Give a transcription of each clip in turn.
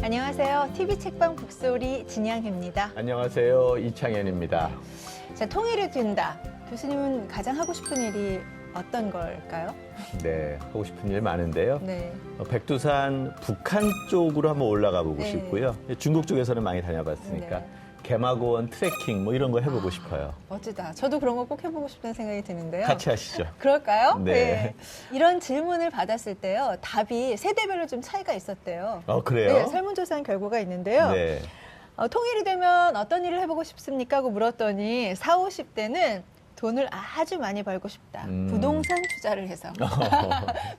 안녕하세요. TV 책방 북소리 진양혜입니다. 안녕하세요. 이창현입니다. 자, 통일이 된다. 교수님은 가장 하고 싶은 일이 어떤 걸까요? 네, 하고 싶은 일 많은데요. 네. 백두산 북한 쪽으로 한번 올라가 보고 네. 싶고요. 중국 쪽에서는 많이 다녀봤으니까 네. 개마고원 트레킹 뭐 이런 거 해보고 싶어요. 멋지다. 저도 그런 거 꼭 해보고 싶다는 생각이 드는데요. 같이 하시죠. 그럴까요? 네. 이런 질문을 받았을 때요. 답이 세대별로 좀 차이가 있었대요. 그래요? 네, 설문조사한 결과가 있는데요. 네. 통일이 되면 어떤 일을 해보고 싶습니까? 하고 물었더니 40, 50대는 돈을 아주 많이 벌고 싶다. 부동산 투자를 해서.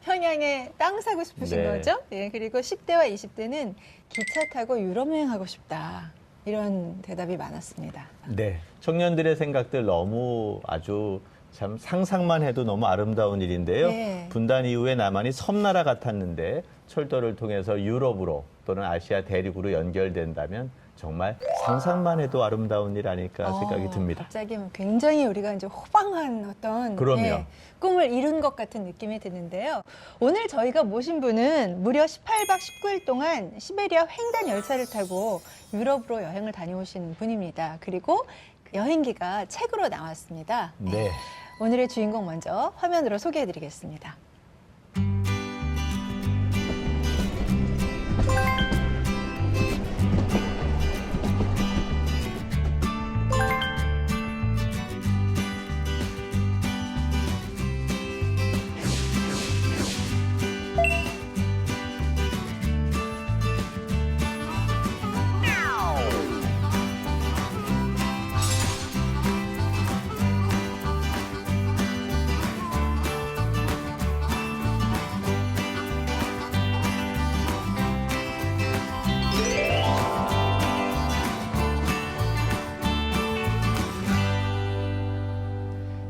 평양에 땅 사고 싶으신 네. 거죠? 예, 그리고 10대와 20대는 기차 타고 유럽 여행하고 싶다. 이런 대답이 많았습니다. 네. 청년들의 생각들 너무 아주 참 상상만 해도 너무 아름다운 일인데요. 네. 분단 이후에 남한이 섬나라 같았는데 철도를 통해서 유럽으로 또는 아시아 대륙으로 연결된다면 정말 상상만 해도 아름다운 일 아닐까 생각이 듭니다. 갑자기 굉장히 우리가 이제 호방한 어떤 그럼요. 꿈을 이룬 것 같은 느낌이 드는데요. 오늘 저희가 모신 분은 무려 18박 19일 동안 시베리아 횡단 열차를 타고 유럽으로 여행을 다녀오신 분입니다. 그리고 그 여행기가 책으로 나왔습니다. 네. 오늘의 주인공 먼저 화면으로 소개해드리겠습니다.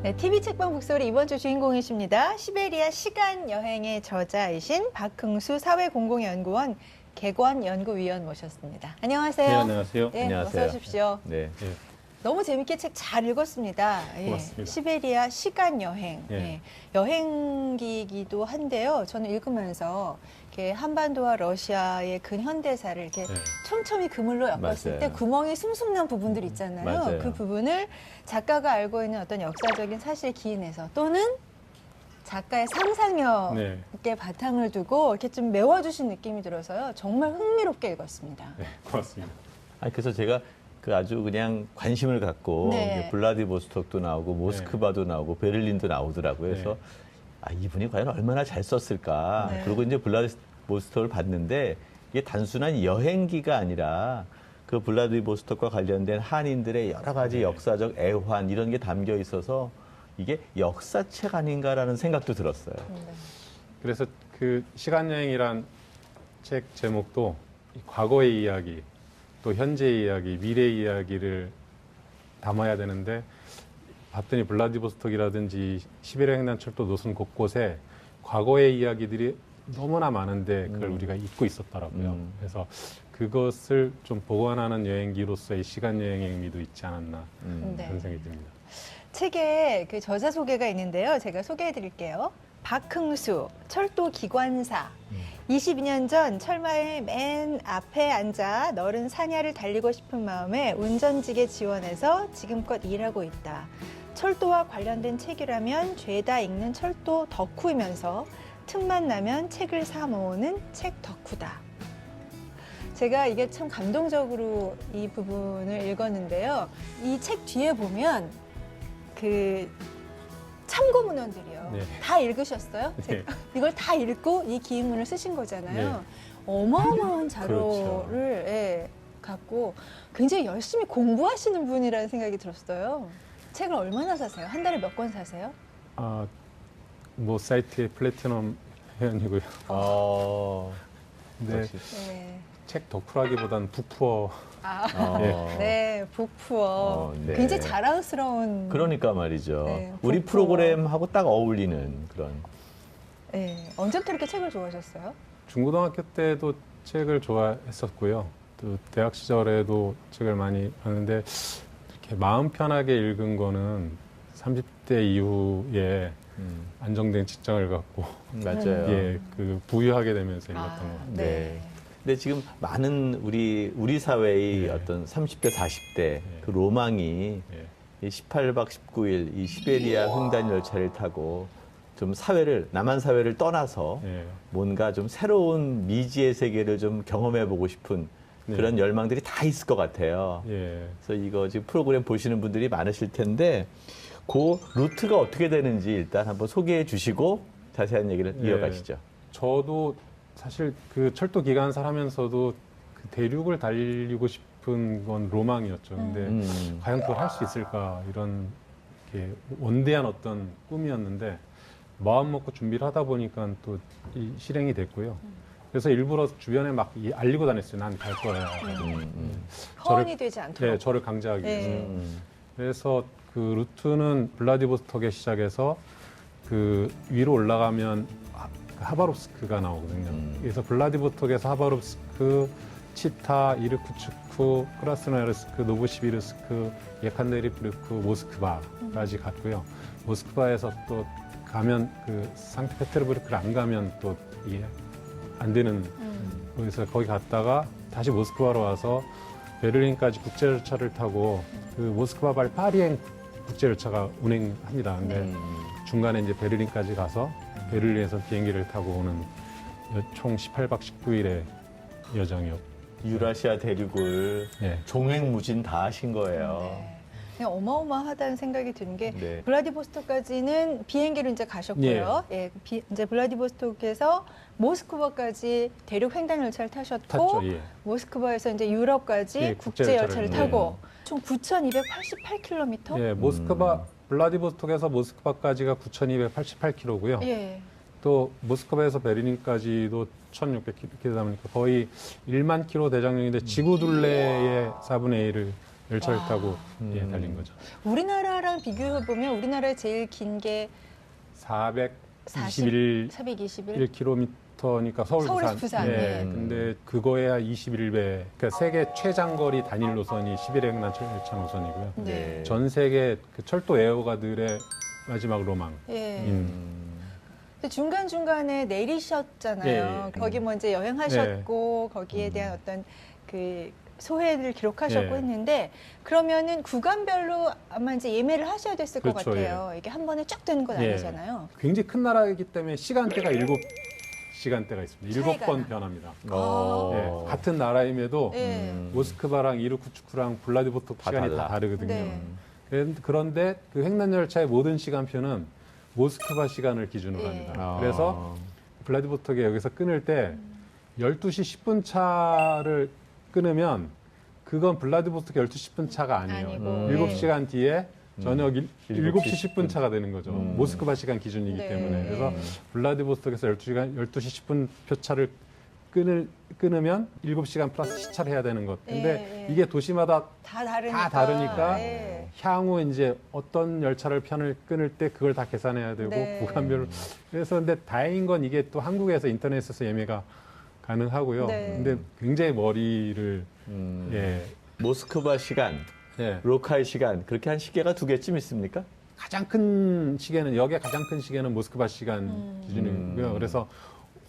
네, TV 책방 북소리 이번 주 주인공이십니다. 시베리아 시간 여행의 저자이신 박흥수 사회공공연구원 객원연구위원 모셨습니다. 안녕하세요. 네, 안녕하세요. 네, 안녕하세요. 어서 오십시오. 네. 예, 너무 재밌게 책 잘 읽었습니다. 예, 고맙습니다. 시베리아 시간 여행. 예. 예, 여행기이기도 한데요. 저는 읽으면서 이렇게 한반도와 러시아의 근현대사를 이렇게 예. 촘촘히 그물로 엮었을 맞아요. 때 구멍이 숭숭 난 부분들 있잖아요. 맞아요. 그 부분을 작가가 알고 있는 어떤 역사적인 사실을 기인해서 또는 작가의 상상력에 네. 바탕을 두고 이렇게 좀 메워주신 느낌이 들어서요. 정말 흥미롭게 읽었습니다. 네, 고맙습니다. 그래서 제가 그 아주 그냥 관심을 갖고 네. 이제 블라디보스톡도 나오고 모스크바도 나오고 베를린도 나오더라고요. 그래서 이분이 과연 얼마나 잘 썼을까. 네. 그리고 이제 블라디보스톡을 봤는데 이게 단순한 여행기가 아니라 그 블라디보스톡과 관련된 한인들의 여러 가지 역사적 애환 이런 게 담겨 있어서 이게 역사책 아닌가라는 생각도 들었어요. 네. 그래서 그 시간여행이란 책 제목도 이 과거의 이야기, 또 현재의 이야기, 미래의 이야기를 담아야 되는데 봤더니 블라디보스톡이라든지 시베리아 횡단철도 노선 곳곳에 과거의 이야기들이 너무나 많은데 그걸 우리가 잊고 있었더라고요. 그래서 그것을 좀 보관하는 여행기로서의 시간여행의 의미도 있지 않았나 네. 그런 생각이 듭니다. 책에 그 저자 소개가 있는데요. 제가 소개해 드릴게요. 박흥수, 철도 기관사. 22년 전 철마의 맨 앞에 앉아 너른 사냐를 달리고 싶은 마음에 운전직에 지원해서 지금껏 일하고 있다. 철도와 관련된 책이라면 죄다 읽는 철도 덕후이면서 틈만 나면 책을 사 모으는 책 덕후다. 제가 이게 참 감동적으로 이 부분을 읽었는데요. 이 책 뒤에 보면 그 참고 문헌들이요. 네. 다 읽으셨어요? 네. 이걸 다 읽고 이 기인문을 쓰신 거잖아요. 네. 어마어마한 자료를 그렇죠. 예, 갖고 굉장히 열심히 공부하시는 분이라는 생각이 들었어요. 책을 얼마나 사세요? 한 달에 몇 권 사세요? 뭐 사이트의 플래티넘 회원이고요. 근데 역시. 네. 책 덕후라기보단 북푸어. 네, 북푸어. 네. 굉장히 자랑스러운. 그러니까 말이죠. 네, 우리 북푸어. 프로그램하고 딱 어울리는 그런. 네. 언제부터 이렇게 책을 좋아하셨어요? 중고등학교 때도 책을 좋아했었고요. 또 대학 시절에도 책을 많이 봤는데 이렇게 마음 편하게 읽은 거는 30대 이후에 안정된 직장을 갖고 맞아요. 예, 그 부유하게 되면서 읽었던 것 같아요. 네. 근데 지금 많은 우리 사회의 예. 어떤 30대, 40대 예. 그 로망이 예. 이 18박 19일 이 시베리아 횡단 열차를 타고 좀 남한 사회를 떠나서 예. 뭔가 좀 새로운 미지의 세계를 좀 경험해 보고 싶은 네. 그런 열망들이 다 있을 것 같아요. 예. 그래서 이거 지금 프로그램 보시는 분들이 많으실 텐데 그 루트가 어떻게 되는지 일단 한번 소개해 주시고 자세한 얘기를 예. 이어가시죠. 저도 사실 그 철도 기관사 하면서도 그 대륙을 달리고 싶은 건 로망이었죠. 근데 과연 그걸 할 수 있을까 이런 이렇게 원대한 어떤 꿈이었는데 마음 먹고 준비를 하다 보니까 또 이 실행이 됐고요. 그래서 일부러 주변에 막 알리고 다녔어요. 난 갈 거야. 허언이 되지 않도록. 네, 저를 강제하기 위해서. 네. 그래서 그 루트는 블라디보스톡에 시작해서 그 위로 올라가면 하바롭스크가 나오거든요. 그래서 블라디보스톡에서 하바롭스크, 치타, 이르쿠츠크, 크라스노야르스크, 노브시비르스크, 예칸데리브르크, 모스크바까지 갔고요. 모스크바에서 또 가면 그 상트페테르부르크를 안 가면 또 이게 안 되는 그래서 거기 갔다가 다시 모스크바로 와서 베를린까지 국제열차를 타고 그 모스크바 발 파리행 국제열차가 운행합니다. 근데 중간에 이제 베를린까지 가서 베를린에서 비행기를 타고 오는 총 18박 19일의 여정이었고. 유라시아 대륙을 네. 종횡무진 다 하신 거예요. 네. 그냥 어마어마하다는 생각이 드는 게 네. 블라디보스톡까지는 비행기로 이제 가셨고요. 예, 이제 블라디보스톡에서 모스크바까지 대륙 횡단 열차를 타셨고 탔죠. 예. 모스크바에서 이제 유럽까지 예, 국제 국제열차를 열차를 타고 총 9,288km. 예, 모스크바 블라디보스톡에서 모스크바까지가 9,288km고요. 예. 또 모스크바에서 베를린까지도 1,600km 보니까 거의 1만 킬로 대장령인데 지구 둘레의 4분의 1을 열차를 타고 예, 달린 거죠. 우리나라랑 비교해 보면 우리나라의 제일 긴 게 421 421. 1km니까 서울 서울에서 부산. 부산, 예. 예. 근데 그거에 한 21배. 그러니까 세계 최장거리 단일 노선이 11회 횡단 열차 노선이고요. 네. 전 세계 그 철도 애호가들의 마지막 로망. 예. 인 근데 중간중간에 내리셨잖아요. 예, 예. 거기 뭐 이제 여행하셨고 거기에 대한 어떤 그 소회를 기록하셨고 예. 했는데 그러면은 구간별로 아마 이제 예매를 하셔야 됐을 것 그렇죠, 같아요. 이게 한 번에 쫙 되는 건 예. 아니잖아요. 굉장히 큰 나라이기 때문에 시간대가 7시간대가 있습니다. 차이가 7번 나. 변합니다. 어. 예. 같은 나라임에도 예. 모스크바랑 이르쿠츠크랑 블라디보스톡 다 시간이 달라. 다 다르거든요. 네. 그런데 그 횡단 열차의 모든 시간표는 모스크바 시간을 기준으로 예. 합니다. 아. 그래서 블라디보스톡에 여기서 끊을 때 12시 10분 차를 끊으면 그건 블라디보스톡 12시 10분 차가 아니에요. 아니고. 7시간 뒤에 저녁 7시 10분 10분 차가 되는 거죠. 모스크바 시간 기준이기 네. 때문에. 그래서 블라디보스톡에서 12시 10분 표차를 끊으면 7시간 플러스 시차를 해야 되는 것. 근데 예. 이게 도시마다 다 다르니까. 다 다르니까 예. 향후 이제 어떤 열차를 편을 끊을 때 그걸 다 계산해야 되고 네. 구간별로. 그래서 근데 다행인 건 이게 또 한국에서 인터넷에서 예매가 가능하고요. 네. 근데 굉장히 머리를 예. 모스크바 시간, 예. 로칼 시간 그렇게 한 시계가 2개쯤 있습니까? 가장 큰 시계는 여기에 가장 큰 시계는 모스크바 시간 기준이고요. 그래서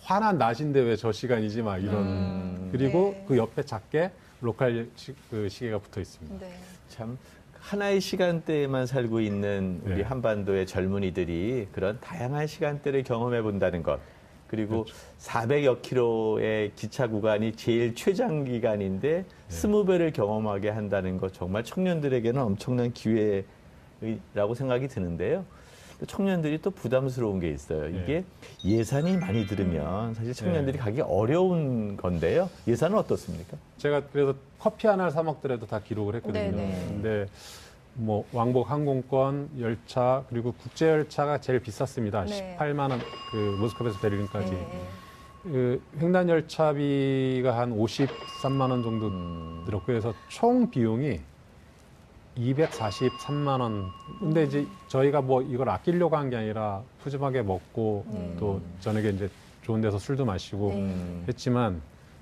화난 낮인데 왜 저 시간이지 막 이런 그리고 네. 그 옆에 작게 로컬 그 시계가 붙어 있습니다. 네. 참 하나의 시간대에만 살고 있는 우리 네. 한반도의 젊은이들이 그런 다양한 시간대를 경험해 본다는 것. 그리고 400여 킬로의 기차 구간이 제일 최장 기간인데 20배를 경험하게 한다는 것 정말 청년들에게는 엄청난 기회라고 생각이 드는데요. 청년들이 또 부담스러운 게 있어요. 이게 예산이 많이 들으면 사실 청년들이 가기 어려운 건데요. 예산은 어떻습니까? 제가 그래서 커피 하나를 사 먹더라도 다 기록을 했거든요. 네네. 근데 뭐 왕복 항공권, 열차 그리고 국제 열차가 제일 비쌌습니다. 네. 18만 원. 그 모스크바에서 베를린까지. 네. 그 횡단 열차비가 한 53만 원 정도 들었고 그래서 총 비용이 243만 원. 근데 이제 저희가 뭐 이걸 아끼려고 한 게 아니라 푸짐하게 먹고 또 저녁에 이제 좋은 데서 술도 마시고 했지만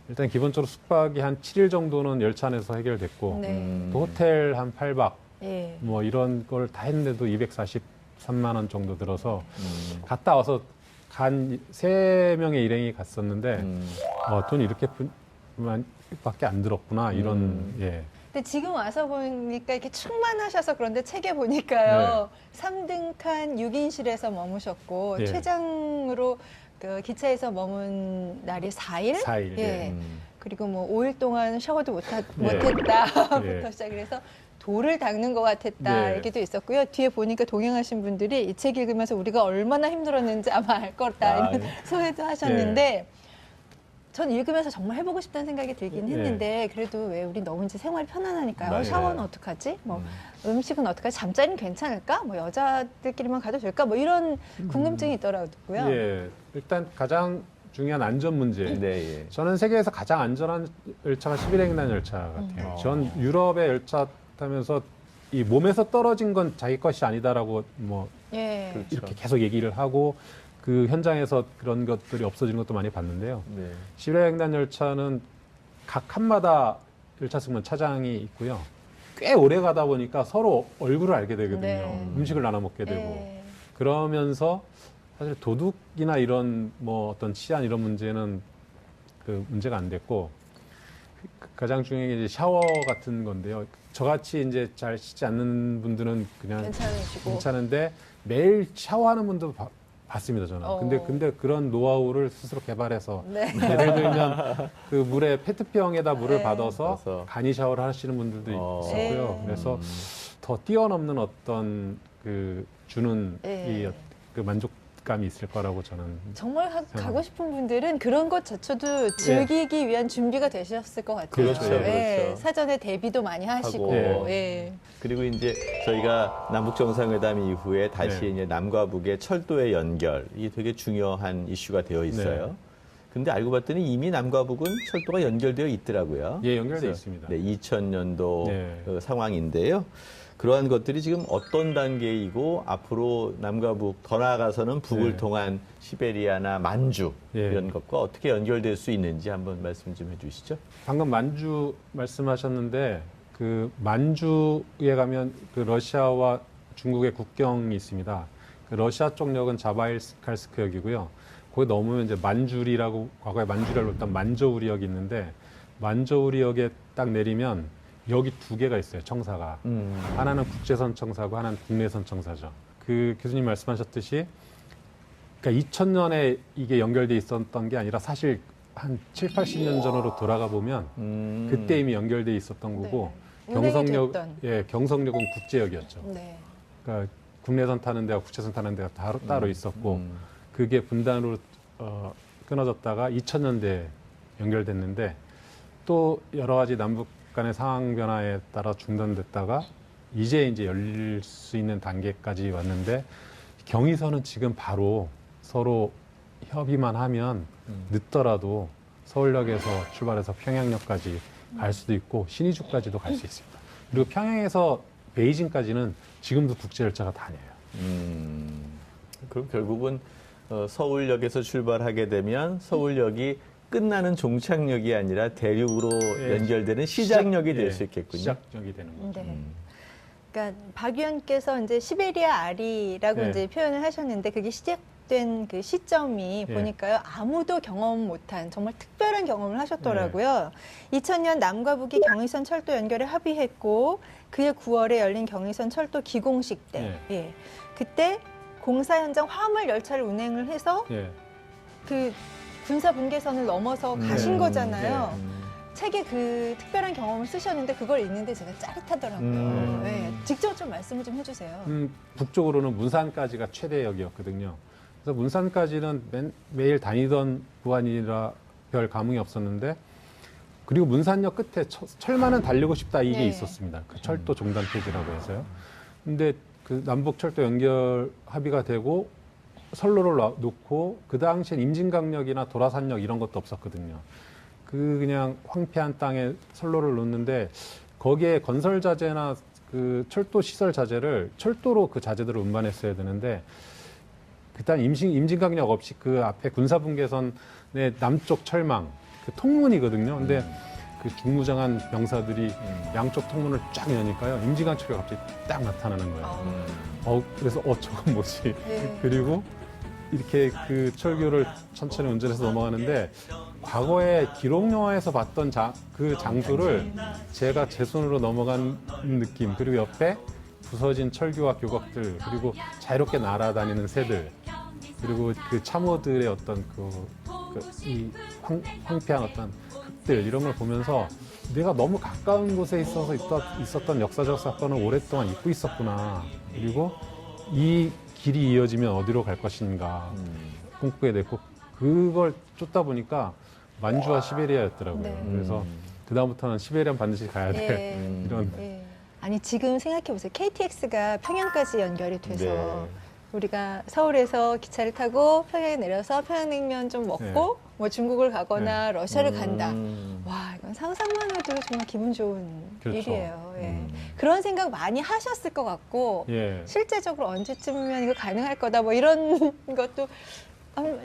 일단 기본적으로 숙박이 한 7일 정도는 열차 안에서 해결됐고 네. 또 호텔 한 8박 예. 뭐 이런 걸 다 했는데도 243만 원 정도 들어서 갔다 와서 간 3명의 일행이 갔었는데 돈 이렇게 밖에 안 들었구나 이런 예. 근데 지금 와서 보니까 이렇게 충만하셔서 그런데 책에 보니까요. 네. 3등칸 6인실에서 머무셨고 예. 최장으로 그 기차에서 머문 날이 4일? 4일. 예. 예. 그리고 뭐 5일 동안 샤워도 못했다부터 예. 시작해서 돌을 닦는 것 같았다 예. 얘기도 있었고요. 뒤에 보니까 동행하신 분들이 이 책 읽으면서 우리가 얼마나 힘들었는지 아마 알 거다 이런 소회도 하셨는데 전 읽으면서 정말 해보고 싶다는 생각이 들긴 예. 했는데 그래도 왜 우리 너무 이제 생활이 편안하니까요. 맞아요. 샤워는 어떡하지? 뭐 음식은 어떡하지? 잠자리는 괜찮을까? 뭐 여자들끼리만 가도 될까? 뭐 이런 궁금증이 있더라고요. 예. 일단 가장 중요한 안전 문제. 네, 예. 저는 세계에서 가장 안전한 열차가 11횡단 열차 같아요. 전 유럽의 열차 타면서 이 몸에서 떨어진 건 자기 것이 아니다라고 뭐 예. 그렇죠. 이렇게 계속 얘기를 하고 그 현장에서 그런 것들이 없어지는 것도 많이 봤는데요. 네. 11횡단 열차는 각 칸마다 열차 승무원 차장이 있고요. 꽤 오래 가다 보니까 서로 얼굴을 알게 되거든요. 네. 음식을 나눠 먹게 되고. 예. 그러면서 사실 도둑이나 이런 뭐 어떤 치안 이런 문제는 그 문제가 안 됐고 가장 중요한 게 이제 샤워 같은 건데요. 저같이 이제 잘 씻지 않는 분들은 그냥 괜찮으시고. 괜찮은데 매일 샤워하는 분도 봤습니다, 저는. 어. 근데 그런 노하우를 스스로 개발해서 네. 예를 들면 그 물에 페트병에다 물을 네. 받아서 간이 샤워를 하시는 분들도 있었고요. 네. 그래서 더 뛰어넘는 어떤 그 주는 네. 이 그 만족감이 있을 거라고 저는 정말 가고 싶은 분들은 그런 것 자체도 즐기기 위한 준비가 되셨을 것 같아요. 그렇죠, 예, 그렇죠. 사전에 대비도 많이 하시고. 하고. 예. 그리고 이제 저희가 남북 정상회담 이후에 다시 네. 이제 남과 북의 철도의 연결, 이게 되게 중요한 이슈가 되어 있어요. 네. 근데 알고 봤더니 이미 남과 북은 철도가 연결되어 있더라고요. 예, 연결돼 그래서 있습니다. 네, 2000년도 네. 그 상황인데요. 그러한 것들이 지금 어떤 단계이고 앞으로 남과 북 더 나아가서는 북을 네. 통한 통한 시베리아나 만주 예. 이런 것과 어떻게 연결될 수 있는지 한번 말씀 좀 해주시죠. 방금 만주 말씀하셨는데 그 만주에 가면 그 러시아와 중국의 국경이 있습니다. 그 러시아 쪽 역은 자바일스칼스크역이고요. 거기 넘으면 이제 만주리라고 과거에 만주리라고 했던 만저우리역이 있는데 만저우리역에 딱 내리면 역이 두 개가 있어요. 청사가. 하나는 국제선 청사고 하나는 국내선 청사죠. 그 교수님 말씀하셨듯이 그러니까 2000년에 이게 연결돼 있었던 게 아니라 사실 한 7, 80년 전으로 돌아가 보면 그때 이미 연결돼 있었던 거고 네. 운행이 경성역 됐던. 예, 경성역은 국제역이었죠. 네. 그러니까 국내선 타는 데와 국제선 타는 데가 따로 있었고 그게 분단으로 끊어졌다가 2000년대에 연결됐는데 또 여러 가지 남북 간의 상황 변화에 따라 중단됐다가 이제 열릴 수 있는 단계까지 왔는데 경의선은 지금 바로 서로 협의만 하면 늦더라도 서울역에서 출발해서 평양역까지 갈 수도 있고 신의주까지도 갈 수 있습니다. 그리고 평양에서 베이징까지는 지금도 국제열차가 다녀요. 그럼 결국은 서울역에서 출발하게 되면 서울역이 끝나는 종착역이 아니라 대륙으로 예. 연결되는 시작역이 될 예, 수 있겠군요. 시작역이 되는 거죠. 네. 그러니까 박 위원께서 이제 시베리아 아리라고 네. 이제 표현을 하셨는데 그게 시작된 그 시점이 예. 보니까요 아무도 경험 못한 정말 특별한 경험을 하셨더라고요. 2000년 남과 북이 경의선 철도 연결에 합의했고 그해 9월에 열린 경의선 철도 기공식 때, 예. 그때 공사 현장 화물 열차를 운행을 해서 예. 그 군사 분계선을 넘어서 가신 거잖아요. 네. 책에 그 특별한 경험을 쓰셨는데 그걸 읽는데 제가 짜릿하더라고요. 네, 직접 좀 말씀을 좀 해주세요. 북쪽으로는 문산까지가 최대역이었거든요. 그래서 문산까지는 매일 다니던 구간이라 별 감흥이 없었는데 그리고 문산역 끝에 철만은 달리고 싶다 이게 네. 있었습니다. 그 철도 종단 폐지라고 해서요. 근데 그 남북 철도 연결 합의가 되고 선로를 놓고 그 당시엔 임진강역이나 도라산역 이런 것도 없었거든요. 그냥 황폐한 땅에 선로를 놓는데 거기에 건설 자재나 그 철도 시설 자재를 철도로 그 자재들을 운반했어야 되는데 그다음 임진강역 없이 그 앞에 군사분계선의 남쪽 철망 그 통문이거든요. 근데 그 중무장한 병사들이 양쪽 통문을 쫙 여니까요. 임진강철이 갑자기 딱 나타나는 거예요. 그래서 저건 뭐지? 네. 그리고 이렇게 그 철교를 천천히 운전해서 넘어가는데 과거에 기록 영화에서 봤던 그 장소를 제가 제 손으로 넘어간 느낌, 그리고 옆에 부서진 철교와 교각들, 그리고 자유롭게 날아다니는 새들, 그리고 그 참호들의 어떤 이 황폐한 어떤 흙들, 이런 걸 보면서 내가 너무 가까운 곳에 있었던 역사적 사건을 오랫동안 잊고 있었구나. 그리고 이 길이 이어지면 어디로 갈 것인가 꿈꾸게 됐고, 그걸 쫓다 보니까 만주와 시베리아였더라고요. 네. 그래서 그다음부터는 시베리아는 반드시 가야 돼. 예. 이런. 예. 아니 지금 생각해 보세요. KTX가 평양까지 연결이 돼서 네. 우리가 서울에서 기차를 타고 평양에 내려서 평양냉면 좀 먹고 네. 뭐 중국을 가거나 러시아를 간다. 음. 와, 이건 상상만 해도 정말 기분 좋은 그렇죠. 일이에요. 예. 음. 그런 생각 많이 하셨을 것 같고 예. 실제적으로 언제쯤이면 이거 가능할 거다 뭐 이런 것도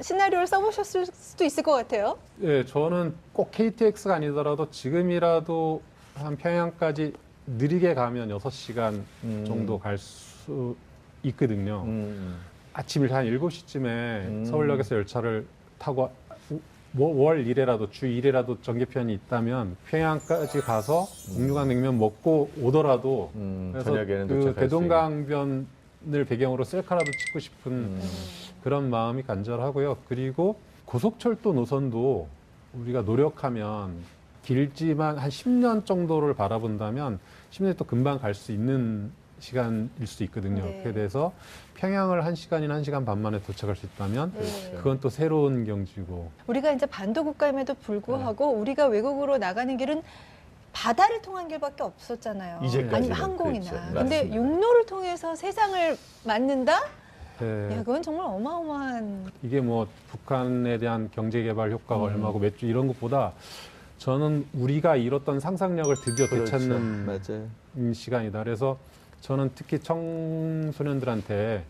시나리오를 써보셨을 수도 있을 것 같아요. 예, 저는 꼭 KTX가 아니더라도 지금이라도 한 평양까지 느리게 가면 6시간 정도 갈 수 있거든요. 아침 한 7시쯤에 서울역에서 열차를 타고 월 1회라도 주 1회라도 전개편이 있다면 평양까지 가서 옥류관 냉면 먹고 오더라도 그래서 저녁에는 그 도착할 수 대동강변을 배경으로 셀카라도 찍고 싶은 그런 마음이 간절하고요. 그리고 고속철도 노선도 우리가 노력하면 길지만 한 10년 정도를 바라본다면 10년이 또 금방 갈 수 있는 시간일 수 있거든요. 네. 그래 돼서 평양을 1시간이나 1시간 반 만에 도착할 수 있다면 네. 그건 또 새로운 경지고. 우리가 이제 반도 국가임에도 불구하고 우리가 외국으로 나가는 길은 바다를 통한 길밖에 없었잖아요. 이제까지는 아니면 항공이나. 그렇죠. 근데 맞습니다. 육로를 통해서 세상을 만난다? 네. 야, 그건 정말 어마어마한. 이게 뭐 북한에 대한 경제 개발 효과가 얼마고 몇 주 이런 것보다 저는 우리가 잃었던 상상력을 드디어 그렇죠. 되찾는 맞아요. 시간이다. 그래서 저는 특히 청소년들한테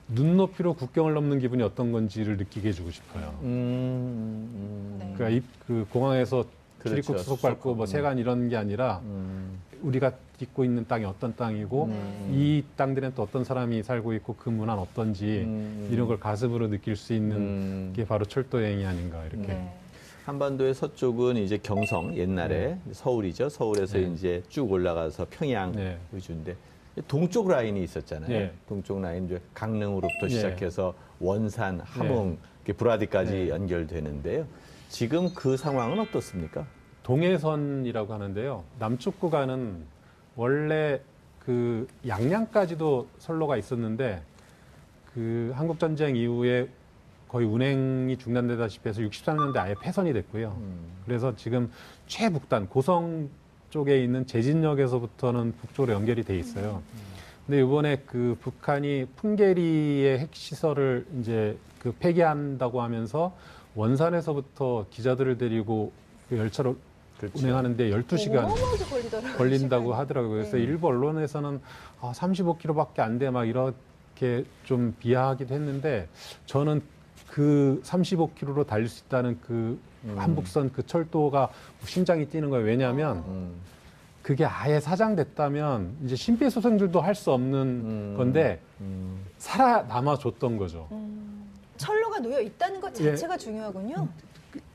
눈높이로 국경을 넘는 기분이 어떤 건지를 느끼게 해주고 싶어요. 네. 그러니까 그 공항에서 그렇죠. 출입국 수속 밟고 뭐 세관 이런 게 아니라 우리가 딛고 있는 땅이 어떤 땅이고 이 땅들은 또 어떤 사람이 살고 있고 그 문화는 어떤지 이런 걸 가슴으로 느낄 수 있는 게 바로 철도 여행이 아닌가 이렇게. 네. 한반도의 서쪽은 이제 경성 옛날에 서울이죠. 서울에서 네. 이제 쭉 올라가서 평양 네. 위주인데 동쪽 라인이 있었잖아요. 네. 동쪽 라인 이제 강릉으로부터 네. 시작해서 원산, 함흥, 이렇게 브라디까지 네. 연결되는데요. 지금 그 상황은 어떻습니까? 동해선이라고 하는데요. 남쪽 구간은 원래 그 양양까지도 선로가 있었는데 그 한국 전쟁 이후에 거의 운행이 중단되다시피 해서 63년대 아예 폐선이 됐고요. 그래서 지금 최북단 고성 쪽에 있는 제진역에서부터는 북쪽으로 연결이 돼 있어요. 근데 이번에 그 북한이 풍계리의 핵시설을 이제 그 폐기한다고 하면서 원산에서부터 기자들을 데리고 그 열차로 그렇죠. 운행하는데 12시간 어마어마하게 걸리더라고요. 걸린다고 시간이. 하더라고요. 그래서 네. 일부 언론에서는 35km밖에 안 돼 막 이렇게 좀 비하하기도 했는데 저는 그 35km로 달릴 수 있다는 그 한북선 그 철도가 심장이 뛰는 거예요. 왜냐하면 그게 아예 사장됐다면 이제 심폐소생술도 할 수 없는 건데 살아남아 줬던 거죠. 철로가 놓여 있다는 것 예. 자체가 중요하군요.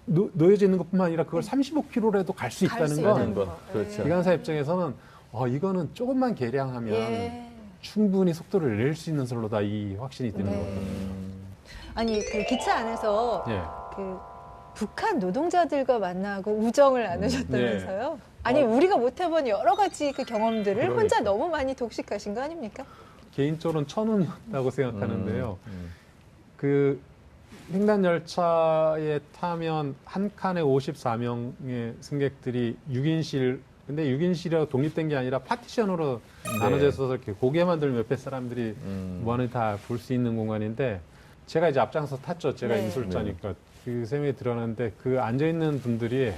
놓여져 있는 것뿐만 아니라 그걸 35km라도 갈 수 갈 수 있다는 있다는 건 거. 그렇죠. 기관사 입장에서는 이거는 조금만 개량하면 예. 충분히 속도를 낼 수 있는 선로다 이 확신이 드는 네. 거죠. 아니 그 기차 안에서 예. 그 북한 노동자들과 만나고 우정을 나누셨다면서요? 네. 아니 우리가 못 해본 여러 가지 그 경험들을 그러니까. 혼자 너무 많이 독식하신 거 아닙니까? 개인적으로는 천운이었다고 생각하는데요. 그 횡단 열차에 타면 한 칸에 54명의 승객들이 6인실, 근데 6인실이라고 독립된 게 아니라 파티션으로 나눠져 있어서 이렇게 고개만 들면 옆에 사람들이 무한히 다 볼 수 있는 공간인데 제가 이제 앞장서 탔죠. 제가 네. 인솔자니까. 그 세 명이 들어갔는데 그 앉아있는 분들이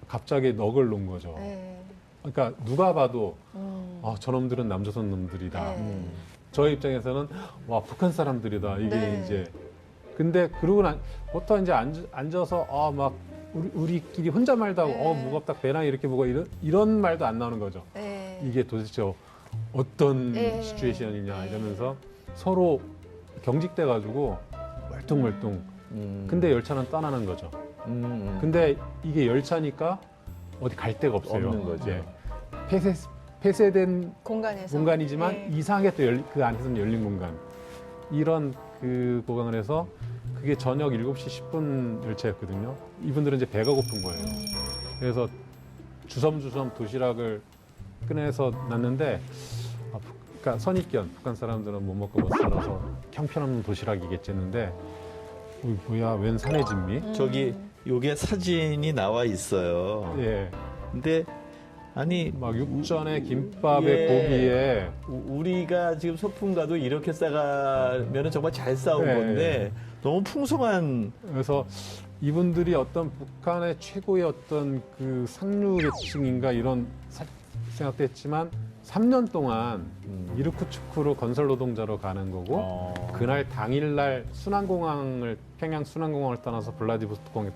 갑자기 넋을 놓은 거죠. 네. 그러니까 누가 봐도 저놈들은 남조선 놈들이다. 네. 저희 입장에서는 와 북한 사람들이다 이게 네. 이제 근데 그러고 보통 이제 앉아서 막 우리끼리 혼잣말도 하고 네. 무겁다 배낭 이렇게 보고 이런 말도 안 나오는 거죠. 네. 이게 도대체 어떤 네. 시츄에이션이냐 네. 이러면서 서로 경직돼 가지고 멀뚱멀뚱. 근데 열차는 떠나는 거죠. 근데 이게 열차니까 어디 갈 데가 없어요. 없는 거죠. 예. 폐쇄된 공간에서. 공간이지만 네. 이상하게 또 그 안에서는 열린 공간. 이런 그 보강을 해서 그게 저녁 7시 10분 열차였거든요. 이분들은 이제 배가 고픈 거예요. 그래서 주섬주섬 도시락을 꺼내서 놨는데 그러니까 선입견, 북한 사람들은 못 먹고 못 살아서 형편없는 도시락이겠지 했는데 뭐야, 웬 산의 진미? 저기 요게 사진이 나와 있어요. 예, 근데 아니 막 육전에 김밥에 예. 고기에 우리가 지금 소풍 가도 이렇게 싸가면은 정말 잘 싸운 네. 건데 너무 풍성한 그래서 이분들이 어떤 북한의 최고의 어떤 그 상류 계층인가 이런 생각도 했지만 3년 동안 이르쿠츠크로 건설 노동자로 가는 거고 그날 당일날 평양 순환공항을 떠나서 블라디보스토크공에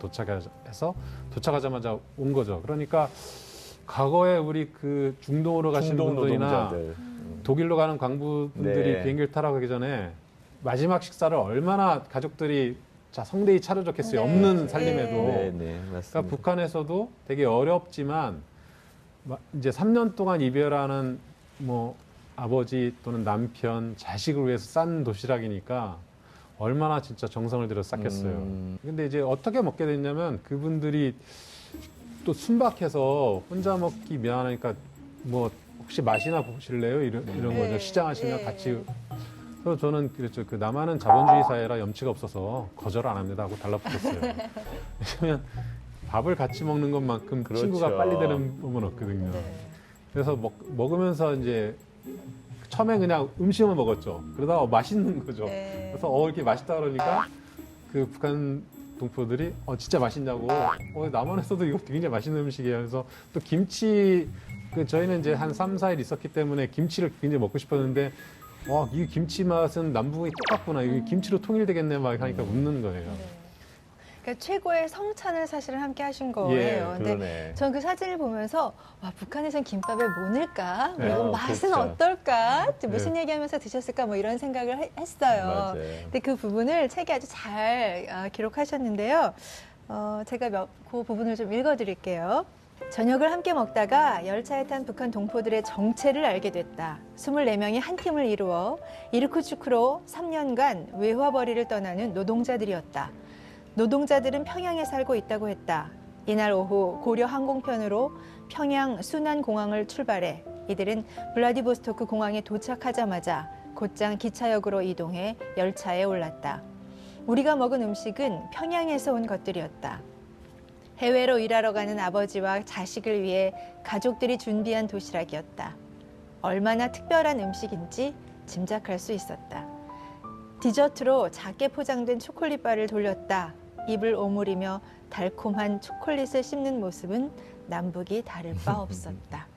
도착하자마자 온 거죠. 그러니까 과거에 우리 그 중동으로 가신 중동 분들이나 노동자들. 독일로 가는 광부분들이 네. 비행기를 타러 가기 전에 마지막 식사를 얼마나 가족들이 성대히 차려줬겠어요. 네. 없는 살림에도. 네, 네, 그러니까 맞습니다. 북한에서도 되게 어렵지만 이제 3년 동안 이별하는 뭐 아버지 또는 남편, 자식을 위해서 싼 도시락이니까 얼마나 진짜 정성을 들여 쌌겠어요. 근데 이제 어떻게 먹게 됐냐면 그분들이 또 순박해서 혼자 먹기 미안하니까 뭐 혹시 맛이나 보실래요? 이런 거죠. 네. 시장하시면 네. 같이. 그래서 저는 그랬죠. 그 남한은 자본주의 사회라 염치가 없어서 거절 안 합니다 하고 달라붙었어요. 왜냐면 밥을 같이 먹는 것만큼 그렇죠. 친구가 빨리 되는 법은 없거든요. 네. 그래서 먹으면서 이제 처음에 그냥 음식만 먹었죠. 그러다가 맛있는 거죠. 네. 그래서 이렇게 맛있다 그러니까 그 북한 동포들이 진짜 맛있냐고 남한에서도 이거 굉장히 맛있는 음식이에요. 그래서 또 김치 저희는 이제 한 3, 4일 있었기 때문에 김치를 굉장히 먹고 싶었는데 이 김치 맛은 남북이 똑같구나. 이게 김치로 통일되겠네 막 하니까 웃는 거예요. 네. 그러니까 최고의 성찬을 사실은 함께 하신 거예요. 근데 그러네. 전 그 사진을 보면서 와, 북한에선 김밥에 뭐 넣을까? 네. 그리고 맛은 그렇죠. 어떨까? 무슨 네. 얘기하면서 드셨을까? 뭐 이런 생각을 했어요. 맞아요. 근데 그 부분을 책에 아주 잘 기록하셨는데요. 제가 그 부분을 좀 읽어드릴게요. 저녁을 함께 먹다가 열차에 탄 북한 동포들의 정체를 알게 됐다. 24명이 한 팀을 이루어 이르쿠츠크로 3년간 외화벌이를 떠나는 노동자들이었다. 노동자들은 평양에 살고 있다고 했다. 이날 오후 고려 항공편으로 평양 순환공항을 출발해 이들은 블라디보스토크 공항에 도착하자마자 곧장 기차역으로 이동해 열차에 올랐다. 우리가 먹은 음식은 평양에서 온 것들이었다. 해외로 일하러 가는 아버지와 자식을 위해 가족들이 준비한 도시락이었다. 얼마나 특별한 음식인지 짐작할 수 있었다. 디저트로 작게 포장된 초콜릿바를 돌렸다. 입을 오므리며 달콤한 초콜릿을 씹는 모습은 남북이 다를 바 없었다.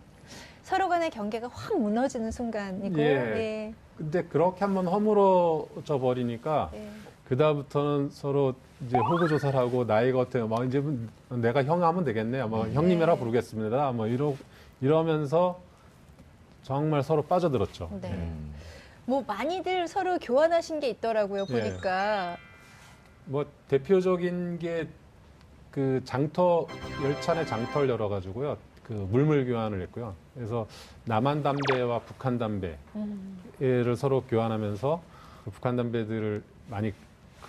서로 간의 경계가 확 무너지는 순간이고. 예. 근데 그렇게 한번 허물어져 버리니까 예. 그다음부터는 서로 이제 호구 조사를 하고 나이가 어때요? 막 이제 내가 형 하면 되겠네. 뭐 형님이라 부르겠습니다. 뭐 이러면서 정말 서로 빠져들었죠. 네. 뭐 많이들 서로 교환하신 게 있더라고요. 예. 보니까. 뭐 대표적인 게 그 열차 내 장터를 열어가지고요. 그 물물 교환을 했고요. 그래서 남한 담배와 북한 담배를 서로 교환하면서 그 북한 담배들을 많이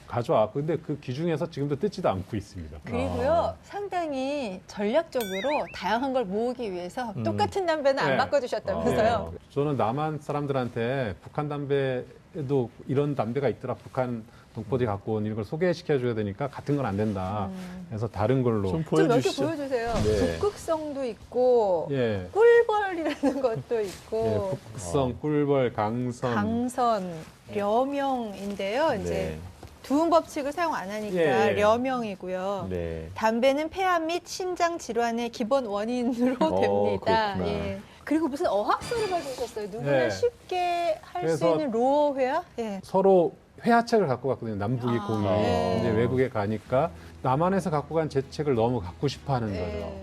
가져왔고, 근데 그 기중에서 지금도 뜯지도 않고 있습니다. 그리고요, 상당히 전략적으로 다양한 걸 모으기 위해서 똑같은 담배는 안 네. 바꿔주셨다면서요. 저는 남한 사람들한테 북한 담배에도 이런 담배가 있더라. 북한 동포들이 갖고 온 이걸 소개시켜줘야 되니까 같은 건 안 된다. 그래서 다른 걸로. 좀 좀 몇 개 보여주시죠. 보여주세요. 네. 북극성도 있고, 예. 꿀벌이라는 것도 예, 있고, 북극성, 꿀벌, 강선. 강선, 려명인데요. 이제 네. 두음 법칙을 사용 안 하니까 예. 려명이고요. 네. 담배는 폐암 및 심장 질환의 기본 원인으로 됩니다. 그렇구나. 예. 그리고 무슨 어학서를 가져오셨어요. 누구나 예. 쉽게 할 수 그래서 있는 로어 회화? 예. 서로 회화책을 갖고 갔거든요. 남북이 아, 공이. 네. 이제 외국에 가니까 남한에서 갖고 간 제 책을 너무 갖고 싶어 하는 거죠. 예.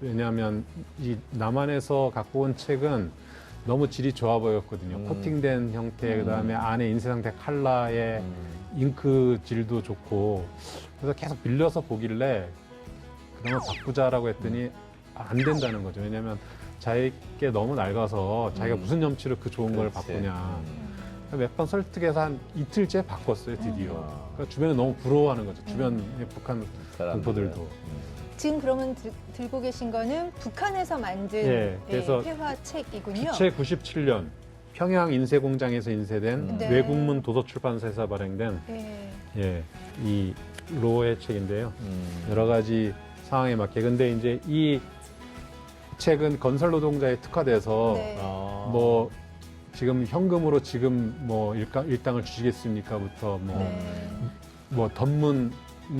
왜냐하면 이 남한에서 갖고 온 책은 너무 질이 좋아 보였거든요. 코팅된 형태, 그다음에 안에 인쇄 상태 칼라의 잉크 질도 좋고 그래서 계속 빌려서 보길래 그러면 바꾸자라고 했더니 안 된다는 거죠. 왜냐하면 자기께 너무 낡아서 자기가 무슨 염치로 그 좋은 걸 그렇지. 바꾸냐. 몇 번 설득해서 한 이틀째 바꿨어요, 드디어. 아. 그러니까 주변에 너무 부러워하는 거죠. 주변의 북한 사람들은. 동포들도. 지금 그러면 들고 계신 거는 북한에서 만든 예, 그래서 회화책이군요. 주체 97년 평양 인쇄공장에서 인쇄된 네. 외국문 도서출판사에서 발행된 예. 예, 이 로의 책인데요. 음. 여러 가지 상황에 맞게. 근데 이제 이 책은 건설 노동자에 특화돼서 네. 아. 뭐 지금 현금으로 지금 뭐 일당을 주시겠습니까부터 네. 뭐 덧문은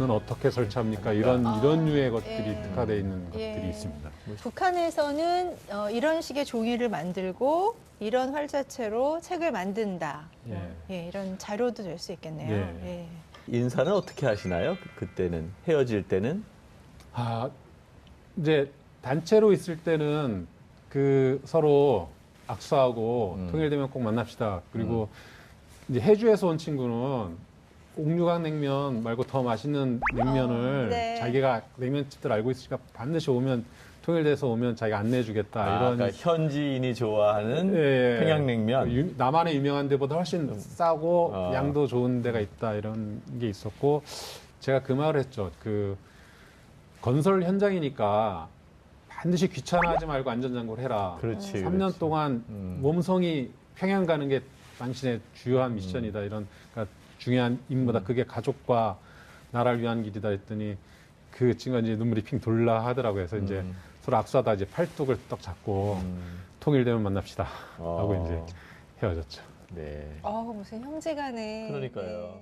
어떻게 설치합니까? 이런 아, 류의 것들이 예. 특화되어 있는 것들이 예. 있습니다. 북한에서는 이런 식의 종이를 만들고 이런 활자체로 책을 만든다. 예. 예, 이런 자료도 될 수 있겠네요. 예. 예. 인사는 어떻게 하시나요? 그때는 헤어질 때는 아, 이제 단체로 있을 때는 그 서로 악수하고 통일되면 꼭 만납시다. 그리고 이제 해주에서 온 친구는 옥류관 냉면 말고 더 맛있는 냉면을 네. 자기가 냉면집들 알고 있으니까 반드시 오면 통일돼서 오면 자기가 안내해주겠다. 이런 그러니까 현지인이 좋아하는 예, 예. 평양냉면. 남한의 유명한 데보다 훨씬 싸고 아. 양도 좋은 데가 있다 이런 게 있었고 제가 그 말을 했죠. 그 건설 현장이니까 반드시 귀찮아하지 말고 안전장구를 해라. 그렇지. 3년 그렇지. 동안 몸성이 평양 가는 게 당신의 주요한 미션이다. 이런 그러니까 중요한 임무다. 그게 가족과 나라를 위한 길이다 했더니 그 친구가 이제 눈물이 핑 돌라 하더라고요. 그래서 이제 서로 악수하다 이제 팔뚝을 떡 잡고 통일되면 만납시다 하고 이제 헤어졌죠. 네. 무슨 형제간에. 그러니까요.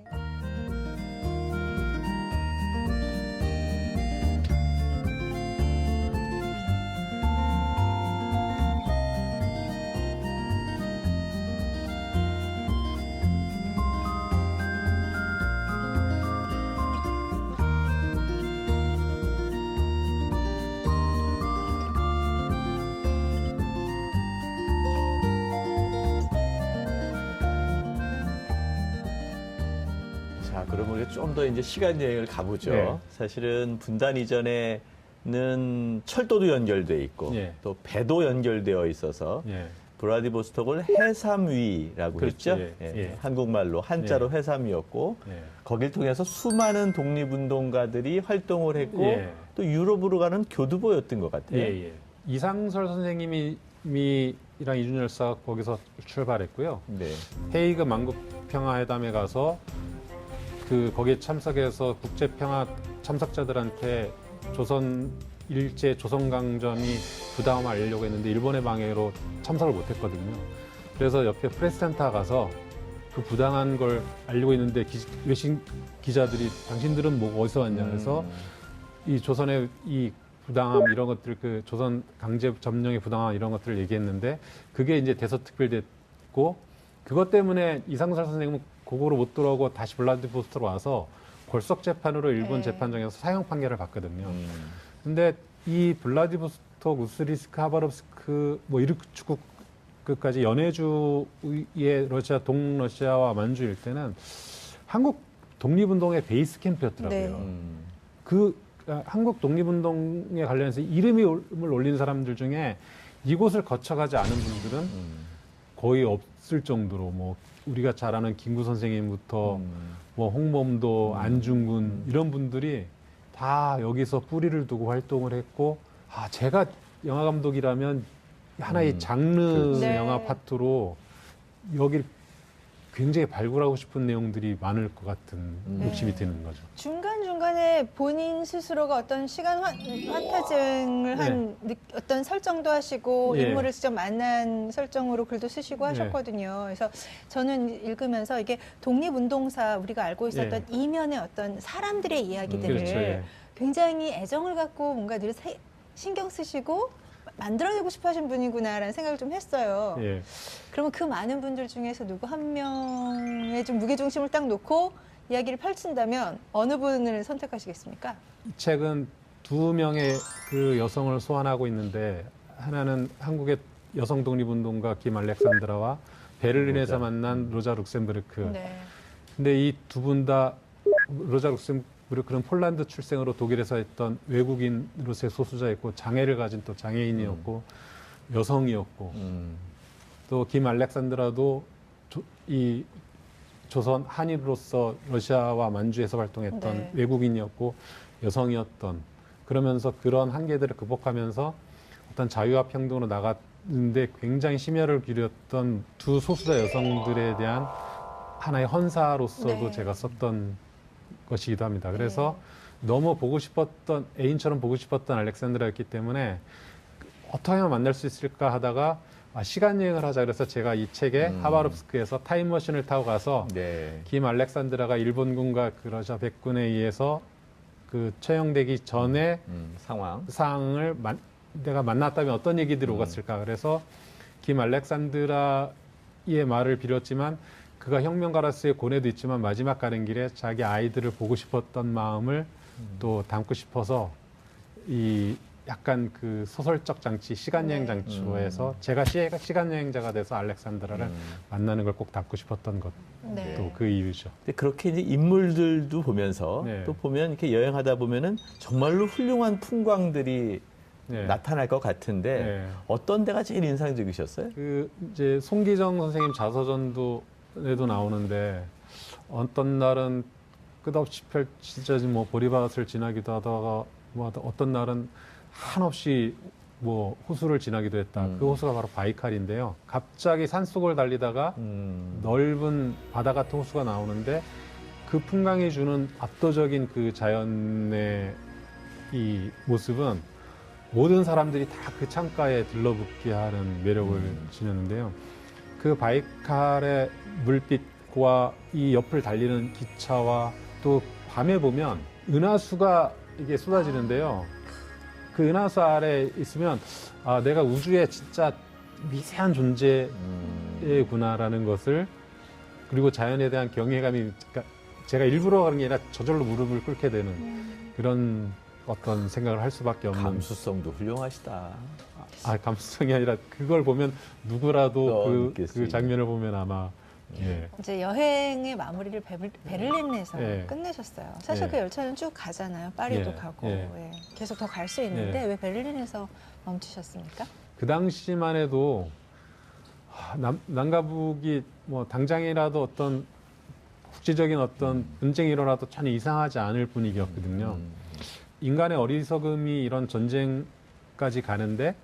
자, 그럼 우리 좀 더 이제 시간 여행을 가보죠. 네. 사실은 분단 이전에는 철도도 연결돼 있고 예. 또 배도 연결되어 있어서 예. 브라디보스톡을 해삼위라고 그렇죠. 했죠. 예. 예. 예. 한국말로 한자로 해삼위였고 예. 거길 통해서 수많은 독립운동가들이 활동을 했고 예. 또 유럽으로 가는 교두보였던 것 같아요. 예, 예. 이상설 선생님이 이랑 이준열 열사가 거기서 출발했고요. 네. 헤이그 만국평화회담에 가서 그 거기에 참석해서 국제평화 참석자들한테 조선 일제 조선강점이 부당함을 알리려고 했는데 일본의 방해로 참석을 못했거든요. 그래서 옆에 프레스센터 가서 그 부당한 걸 알리고 있는데 외신 기자들이 당신들은 뭐 어디서 왔냐 그래서 이 조선의 이 부당함 이런 것들 그 조선 강제 점령의 부당함 이런 것들을 얘기했는데 그게 이제 대서특필됐고 그것 때문에 이상설 선생님은 고거로 못 돌아오고 다시 블라디보스토크로 와서 골석 재판으로 일본 네. 재판정에서 사형 판결을 받거든요. 근데 이 블라디보스토크, 우스리스크, 하바롭스크, 뭐 이르크축구까지 연해주의 러시아, 동러시아와 만주일 때는 한국 독립운동의 베이스 캠프였더라고요. 네. 한국 독립운동에 관련해서 이름을 올린 사람들 중에 이곳을 거쳐가지 않은 분들은 거의 없을 정도로 뭐 우리가 잘 아는 김구 선생님부터 뭐 홍범도, 안중근 이런 분들이 다 여기서 뿌리를 두고 활동을 했고 제가 영화 감독이라면 하나의 장르 네. 영화 파트로 여기 굉장히 발굴하고 싶은 내용들이 많을 것 같은 욕심이 드는 거죠. 중간중간에 본인 스스로가 어떤 시간 환타증을 한 어떤 설정도 하시고 예. 인물을 직접 만난 설정으로 글도 쓰시고 예. 하셨거든요. 그래서 저는 읽으면서 이게 독립운동사 우리가 알고 있었던 예. 이면의 어떤 사람들의 이야기들을 그렇죠. 예. 굉장히 애정을 갖고 뭔가 늘 신경 쓰시고 만들어내고 싶어 하신 분이구나라는 생각을 좀 했어요. 예. 그러면 그 많은 분들 중에서 누구 한 명의 좀 무게중심을 딱 놓고 이야기를 펼친다면 어느 분을 선택하시겠습니까? 이 책은 두 명의 그 여성을 소환하고 있는데 하나는 한국의 여성 독립운동가 김 알렉산드라와 베를린에서 로자. 만난 로자 룩셈부르크. 네. 근데 이 두 분 다 로자 룩셈부르크는 폴란드 출생으로 독일에서 했던 외국인으로서의 소수자였고 장애를 가진 또 장애인이었고 여성이었고 또 김 알렉산드라도 이 조선 한인으로서 러시아와 만주에서 활동했던 네. 외국인이었고 여성이었던 그러면서 그런 한계들을 극복하면서 어떤 자유와 평등으로 나갔는데 굉장히 심혈을 기울였던 두 소수자 여성들에 대한 하나의 헌사로서도 네. 제가 썼던 것이기도 합니다. 그래서 너무 보고 싶었던 애인처럼 보고 싶었던 알렉산드라였기 때문에 어떻게 하면 만날 수 있을까 하다가 시간 여행을 하자 그래서 제가 이 책에 하바롭스크에서 타임머신을 타고 가서 네. 김 알렉산드라가 일본군과 그 러시아 백군에 의해서 그 처형되기 전에 상황. 상을 내가 만났다면 어떤 얘기들이 오갔을까. 그래서 김 알렉산드라의 말을 빌었지만 그가 혁명가로서의 고뇌도 있지만 마지막 가는 길에 자기 아이들을 보고 싶었던 마음을 또 담고 싶어서 이 약간 그 소설적 장치, 시간여행 장치에서 제가 시간여행자가 돼서 알렉산드라를 만나는 걸 꼭 담고 싶었던 것도 네. 그 이유죠. 근데 그렇게 이제 인물들도 보면서 네. 또 보면 이렇게 여행하다 보면은 정말로 훌륭한 풍광들이 네. 나타날 것 같은데 네. 어떤 데가 제일 인상적이셨어요? 그 이제 송기정 선생님 자서전도에도 나오는데 어떤 날은 끝없이 펼쳐진 뭐 보리밭을 지나기도 하다가 뭐 어떤 날은 한없이 뭐 호수를 지나기도 했다. 그 호수가 바로 바이칼인데요. 갑자기 산속을 달리다가 넓은 바다 같은 호수가 나오는데 그 풍광이 주는 압도적인 그 자연의 이 모습은 모든 사람들이 다 그 창가에 들러붙게 하는 매력을 지녔는데요. 그 바이칼의 물빛과 이 옆을 달리는 기차와 또 밤에 보면 은하수가 이게 쏟아지는데요. 그 은하수 아래 있으면 아, 내가 우주에 진짜 미세한 존재구나라는 것을 그리고 자연에 대한 경외감이 그러니까 제가 일부러 그런 게 아니라 저절로 무릎을 꿇게 되는 그런 어떤 생각을 할 수밖에 없는 감수성도 훌륭하시다. 감수성이 아니라 그걸 보면 누구라도 느낄 수 그 있는. 장면을 보면 아마 예. 이제 여행의 마무리를 베를린에서 예. 끝내셨어요. 사실 예. 그 열차는 쭉 가잖아요. 파리도 예. 가고 예. 예. 계속 더 갈 수 있는데 예. 왜 베를린에서 멈추셨습니까? 그 당시만 해도 남가북이 뭐 당장이라도 어떤 국제적인 어떤 분쟁이 일어나도 전혀 이상하지 않을 분위기였거든요. 인간의 어리석음이 이런 전쟁까지 가는데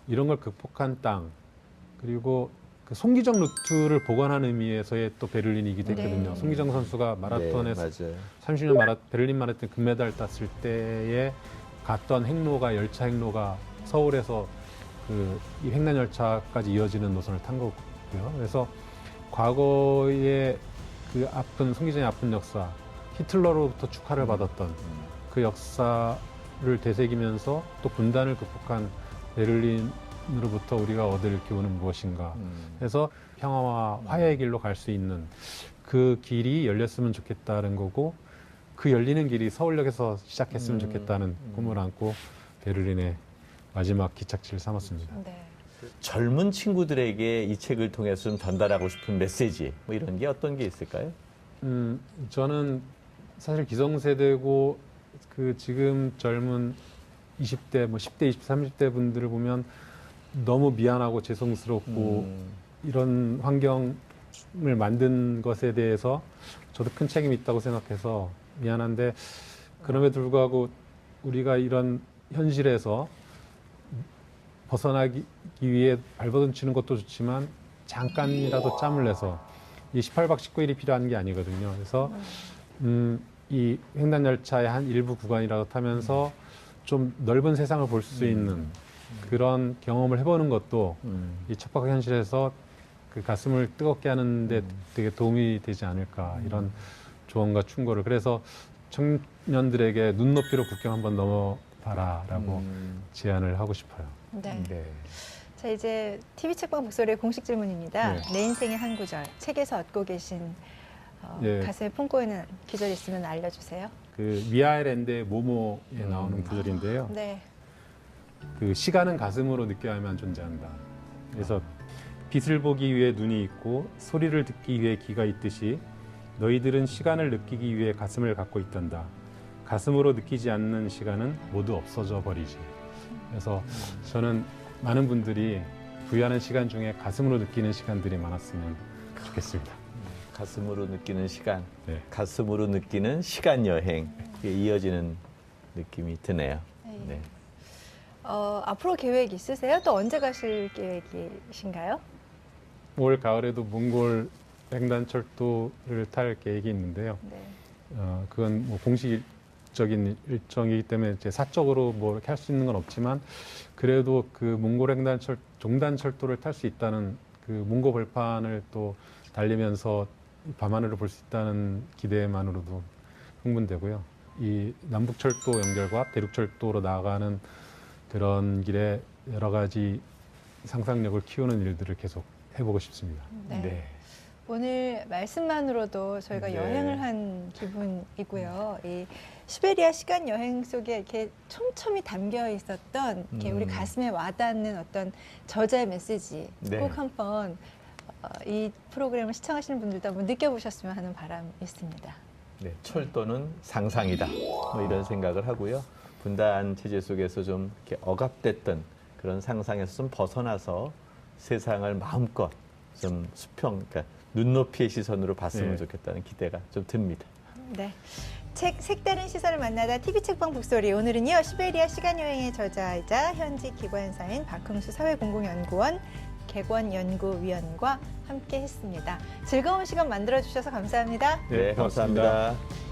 이런 걸 극복한 땅 그리고 그 송기정 루트를 복원하는 의미에서의 또 베를린이기도 했거든요. 네. 송기정 선수가 마라톤에서 네, 맞아요. 30년 베를린 마라톤 금메달 땄을 때에 갔던 행로가 열차 행로가 서울에서 이 횡단 열차까지 이어지는 노선을 탄 거고요. 그래서 과거의 그 아픈 송기정의 아픈 역사, 히틀러로부터 축하를 받았던 그 역사를 되새기면서 또 분단을 극복한 베를린으로부터 우리가 얻을 교훈은 무엇인가. 그래서 평화와 화해의 길로 갈 수 있는 그 길이 열렸으면 좋겠다는 거고 그 열리는 길이 서울역에서 시작했으면 좋겠다는 꿈을 안고 베를린의 마지막 기착지를 삼았습니다. 네. 젊은 친구들에게 이 책을 통해서 좀 전달하고 싶은 메시지 뭐 이런 게 어떤 게 있을까요? 저는 사실 기성세대고 그 지금 젊은 20대, 뭐 10대, 20대, 30대 분들을 보면 너무 미안하고 죄송스럽고 이런 환경을 만든 것에 대해서 저도 큰 책임이 있다고 생각해서 미안한데 그럼에도 불구하고 우리가 이런 현실에서 벗어나기 위해 발버둥 치는 것도 좋지만 잠깐이라도 짬을 내서 이 18박 19일이 필요한 게 아니거든요. 그래서 이 횡단열차의 한 일부 구간이라도 타면서 좀 넓은 세상을 볼 수 있는 그런 경험을 해보는 것도 이 척박한 현실에서 그 가슴을 뜨겁게 하는데 되게 도움이 되지 않을까 이런 조언과 충고를 그래서 청년들에게 눈높이로 국경 한번 넘어봐라라고 제안을 하고 싶어요. 네. 네. 자, 이제 TV 책방 목소리의 공식 질문입니다. 네. 내 인생의 한 구절, 책에서 얻고 계신 예. 가슴에 품고 있는 구절 있으면 알려주세요. 그 미아일랜드의 모모에 나오는 구절인데요. 네. 그 시간은 가슴으로 느껴야만 존재한다. 그래서 빛을 보기 위해 눈이 있고 소리를 듣기 위해 귀가 있듯이 너희들은 시간을 느끼기 위해 가슴을 갖고 있단다. 가슴으로 느끼지 않는 시간은 모두 없어져 버리지. 그래서 저는 많은 분들이 부여하는 시간 중에 가슴으로 느끼는 시간들이 많았으면 좋겠습니다. 가슴으로 느끼는 시간, 네. 가슴으로 느끼는 시간 여행 이게 이어지는 느낌이 드네요. 네. 앞으로 계획 있으세요? 또 언제 가실 계획이신가요? 올 가을에도 몽골 횡단철도를 탈 계획이 있는데요. 네. 그건 뭐 공식적인 일정이기 때문에 제 사적으로 뭐 이렇게 할 수 있는 건 없지만 그래도 그 몽골 종단철도를 탈 수 있다는 그 몽고 벌판을 또 달리면서 밤하늘을 볼 수 있다는 기대만으로도 흥분되고요. 이 남북철도 연결과 대륙철도로 나아가는 그런 길에 여러 가지 상상력을 키우는 일들을 계속 해보고 싶습니다. 네. 오늘 말씀만으로도 저희가 네. 여행을 한 기분이고요. 이 시베리아 시간 여행 속에 이렇게 촘촘히 담겨 있었던 이렇게 우리 가슴에 와닿는 어떤 저자의 메시지 네. 꼭 한번 이 프로그램을 시청하시는 분들도 한번 느껴보셨으면 하는 바람이 있습니다. 네, 철도는 상상이다. 뭐 이런 생각을 하고요. 분단 체제 속에서 좀 이렇게 억압됐던 그런 상상에서 좀 벗어나서 세상을 마음껏 좀 수평, 그러니까 눈높이의 시선으로 봤으면 네. 좋겠다는 기대가 좀 듭니다. 네. 책 색다른 시선을 만나다 TV 책방 북소리 오늘은요 시베리아 시간여행의 저자이자 현직 기관사인 박흥수 사회공공연구원 객원연구위원과 함께했습니다. 즐거운 시간 만들어 주셔서 감사합니다. 네, 고맙습니다. 감사합니다.